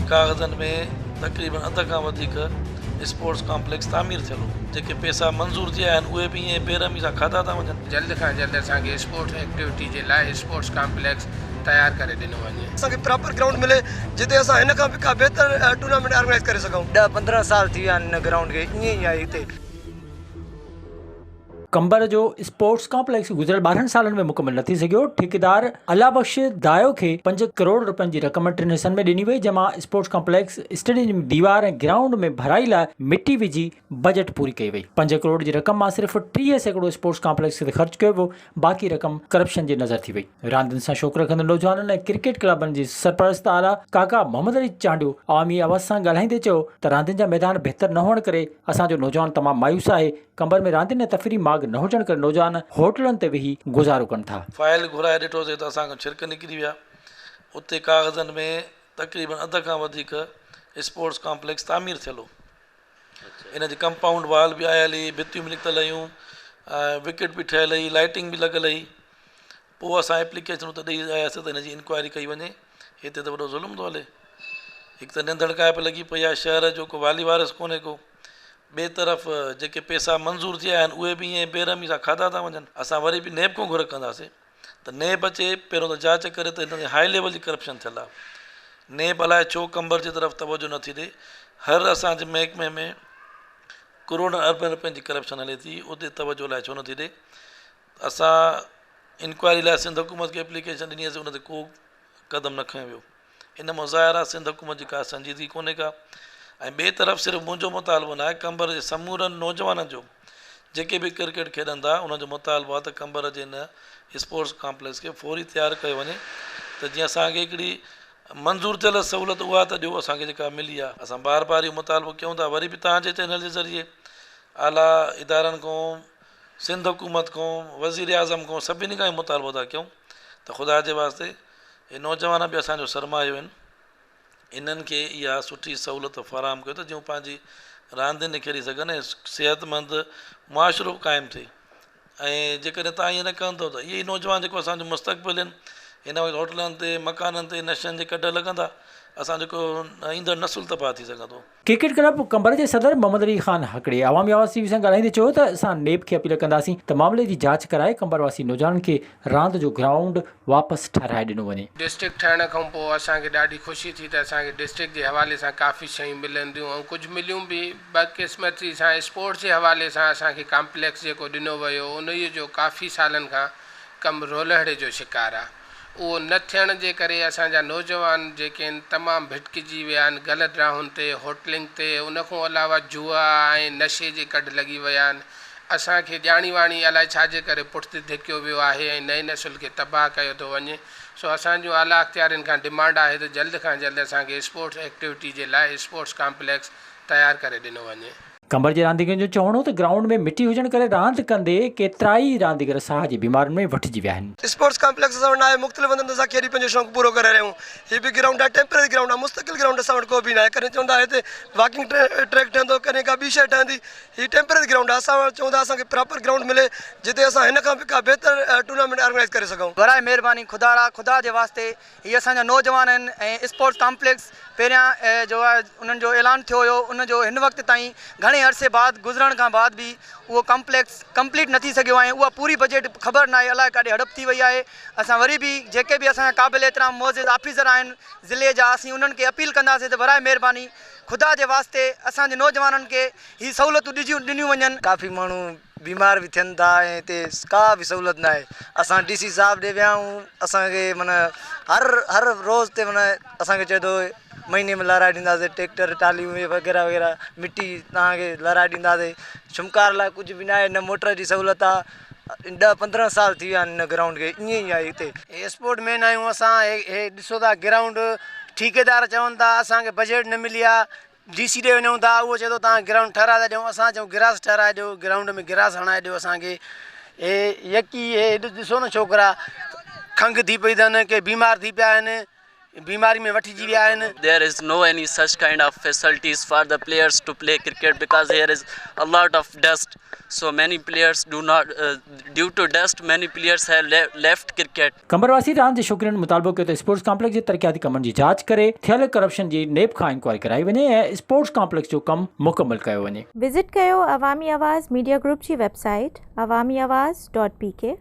कागज़नि में तक़रीबन अध खां वधीक स्पोर्ट्स कॉम्प्लेक्स तामीर थियलु जेके पैसा मंज़ूर थिया आहिनि उहे बि ईअं बेरहमी सां खाधा था वञनि। जल्द खां जल्द असांखे स्पोर्ट्स एक्टिविटी जे लाइ स्पोर्ट्स कॉम्प्लेक्स तयारु करे ॾिनो वञे। असांखे प्रॉपर ग्राउंड मिले जिते असां हिन खां बि का बहितर टूर्नामेंट ऑर्गेनाइज़ करे सघूं। 10-15 साल थी विया आहिनि ग्राउंड खे ईअं ई आहे हिते। कंबर जो स्पोर्ट्स कॉम्प्लेक्स गुज़िरियल 12 सालनि में मुकमल न थी सघियो। ठेकेदार अलाबख्श दायो खे 5 करोड़ रुपयनि जी रक़म 3 हिस्सनि में ॾिनी वई, जंहिंमां स्पोर्ट्स कॉम्प्लेक्स स्टेडियम दीवार ऐं ग्राउंड में भराई लाइ मिटी विझी बजट पूरी कई वई। 5 करोड़ जी रक़म मां सिर्फ़ 30 सैकड़ो स्पोर्ट्स कॉम्प्लेक्स ते ख़र्च कयो वियो, बाक़ी रक़म करप्शन जी नज़र थी वई। रांदियुनि सां शौक़ रखंदड़ नौजवाननि ऐं क्रिकेट क्लबनि जी सरपरस्त आला काका मोहम्मद अली चांडियो आवामी आवाज़ सां ॻाल्हाईंदे चयो त रांदियुनि जा मैदान बहितर न हुअण करे असांजो नौजवान तमामु मायूस आहे। कंबर में रांदियुनि ऐं तफ़री माग न हुजण करे नौजवान होटलनि ते वेही गुज़ारो कनि था। फाइल घुराए ॾिठोसीं त असांखां छिरक निकिरी विया। उते कागज़नि में तक़रीबन अध खां वधीक स्पोर्ट्स कॉम्प्लेक्स तामीर थियलु। इन जी कंपाउंड वाल बि आयल हुई, भितियूं बि निकितल हुयूं, विकेट बि ठहियल हुई, लाइटिंग बि लॻल हुई। पोइ असां एप्लीकेशन उते ॾेई आयासीं त हिन जी इंक्वायरी कई वञे। हिते त वॾो ज़ुल्म थो हले। हिकु त निंदड़ काइप लॻी पई आहे, शहर जो को वाली वारिस कोन्हे को। ॿिए तरफ़ जेके पैसा मंज़ूर थिया आहिनि उहे बि ईअं बेरहमी सां खाधा था वञनि। असां वरी बि नेब खां घुर कंदासीं त नेब अचे, पहिरियों त जांच करे त हिन हाई लेवल जी करप्शन थियल आहे। नेब अलाए छो कंबर जी तरफ़ तवजो नथी ॾे। हर असांजे महकमे में करोड़ अरबनि रुपयनि जी करप्शन हले थी, उते तवजो लाइ छो नथी ॾे। असां इंक्वायरी लाइ सिंध हुकूमत खे एप्लीकेशन ॾिनीसीं, उन ते को क़दम न खयों वियो। इन मां ज़ाहिर आहे सिंध हुकूमत जी का संजीदगी कोन्हे का। ऐं ॿिए तरफ़ सिर्फ़ु मुंहिंजो मुतालबो न आहे, कंबर जे समूरनि नौजवाननि जो जेके बि क्रिकेट खेॾनि था उनजो मुतालबो आहे त कंबर जे हिन स्पोर्ट्स कॉम्प्लेक्स खे फौरी तयारु कयो वञे त जीअं असांखे हिकिड़ी मंज़ूर थियल सहूलियत उहा त ॾियो असांखे जेका मिली आहे। असां बार बार इहो मुतालबो कयूं था, वरी बि तव्हांजे चैनल जे ज़रिए आला इदारनि खां, सिंध हुकूमत खां, वज़ीर आज़म खां, सभिनी खां मुतालबो था कयूं त ख़ुदा जे वास्ते हे नौजवान बि असांजो सरमायो आहिनि, इन्हनि खे इहा सुठी सहूलियत फ़राहम कयो त जो पंहिंजी रांदियुनि खेॾी सघनि ऐं सिहतमंद मुआशिरो क़ाइमु थिए। ऐं जेकॾहिं तव्हां ईअं न कंदव त इहे ई नौजवान जेको असांजो मुस्तक़बिल आहिनि, हिन वक़्तु होटलनि ते, मकाननि ते नशनि जे कढ लॻंदा, असां जेको ईंदड़ नसुल तबाह थी सघंदो। क्रिकेट क्लब कंबर जे सदर मोहम्मद अली ख़ान हकड़े आवामी आवाज़ टीवी सां ॻाल्हाईंदे चयो त असां नेब खे अपील कंदासीं त मामले जी जांच कराए कंबरवासी नौजवाननि खे रांदि जो ग्राउंड वापसि ठाराए ॾिनो वञे। डिस्ट्रिक्ट ठहण खां पोइ असांखे ॾाढी ख़ुशी थी त असांखे डिस्ट्रिक्ट जे हवाले सां काफ़ी शयूं मिलनि थियूं ऐं कुझु मिलियूं बि बदकिस्मती सां। स्पोर्ट्स जे हवाले सां असांखे कॉम्प्लेक्स जेको ॾिनो वियो उन जो काफ़ी सालनि खां कमु रोलहड़े जो शिकार आहे। उहो न थियण जे करे असांजा नौजवान जेके आहिनि तमामु भिटकिजी विया आहिनि ग़लति राहुनि ते, होटलिंग ते, उन खां अलावा जुआ ऐं नशे जे कढ लॻी विया आहिनि। असांखे ॼाणी वाणी अलाए छाजे करे पुठिते धिकियो वियो आहे ऐं नई नसुल खे तबाह कयो थो वञे। सो असांजो आला अख़्तियारनि खां डिमांड आहे त जल्द खां जल्द असांखे स्पोर्ट्स एक्टिविटी जे लाइ स्पोर्ट्स कॉम्प्लेक्स तयारु करे ॾिनो वञे। कंबर जे रांदीगरनि जो चवणो त ग्राउंड में मिटी हुजण करे रांदि कंदे केतिराई रांदीगर साह जी बीमारियुनि में वठिजी विया आहिनि। स्पोर्ट्स कॉम्प्लेक्स असां वटि आहे, मुख़्तलिफ़ हंधनि ते असां खेॾी पंहिंजो शौक़ु पूरो करे रहिया आहियूं। हीअ बि ग्राउंड आहे, टेम्पररी ग्राउंड आहे, मुस्तक़िल ग्राउंड असां वटि को बि न आहे। कॾहिं चवंदा हिते वॉकिंग ट्रैक ठहंदो, कॾहिं का ॿी शइ ठहंदी। हीअ टेम्पररी ग्राउंड आहे। असां वटि चवंदा असांखे प्रॉपर ग्राउंड मिले जिते असां हिन खां बि का बहितर टूर्नामेंट ऑर्गेनाइज़ करे सघूं। बराए महिरबानी ख़ुदा जे वास्ते हीअ असांजा नौजवान आहिनि ऐं स्पोर्ट्स कॉम्प्लेक्स पहिरियां जो आहे उन्हनि जो ऐलान थियो हुयो, उनजो हिन वक़्त ताईं घणे अरसे बाद गुज़रण खां बाद बि उहो कॉम्प्लेक्स कंप्लीट न थी सघियो आहे। उहा पूरी बजट ख़बर न आहे, अलाए काॾे हड़प थी वई आहे। असां वरी बि जेके बि असांजा क़ाबिल एतिराम मोज़िज़ ऑफिसर आहिनि ज़िले जा, असीं उन्हनि खे अपील कंदासीं त बराए महिरबानी ख़ुदा जे वास्ते असांजे नौजवाननि खे हीअ सहूलियतूं ॾिनियूं वञनि। काफ़ी माण्हू बीमार बि थियनि था ऐं हिते का बि सहूलियत न आहे। असां DC साहिब ॾे विया आहियूं, असांखे माना हर रोज़ ते माना असांखे चए थो महीने में लहाराए ॾींदासीं, ट्रैक्टर टालियूं वग़ैरह वग़ैरह मिटी तव्हांखे लहाराए ॾींदासीं। शुमकार लाइ कुझु बि न आहे, न मोटर जी सहूलियत आहे। 10-15 साल थी विया आहिनि हिन ग्राउंड खे ईअं ई आहे। हिते स्पोर्ट मैन आहियूं असां। हे ॾिसो था ग्राउंड ठेकेदार चवनि था असांखे बजट न मिली आहे, DC ॾे वञूं था, उहो चए थो तव्हां ग्राउंड ठहिराए था ॾियूं। असां चऊं गिरास ठहिराए ॾियो, ग्राउंड में गिरास हणाए ॾियो असांखे। हे यकी हे ॾिसो न छोकिरा खंघि थी पई अथनि, के बीमार थी पिया आहिनि। बीमारी में वठिजी विया आहिनि। There is no any such kind of facilities for the players to play cricket because here is a lot of dust. So many players do not, due to dust, many players have left cricket. कंबरवासी रांदि जे छोकिरनि मुतालबो कयो त sports complex जे तरक़ियाती कमनि जी जांच करे थियल corruption जी नेब खां इंक्वायरी कराई वञे ऐं स्पोर्ट्स कॉम्प्लेक्स जो कमु मुकमल कयो वञे। विज़िट कयो अवामी आवाज़ मीडिया ग्रुप जी वेबसाइट awamiawaz.pk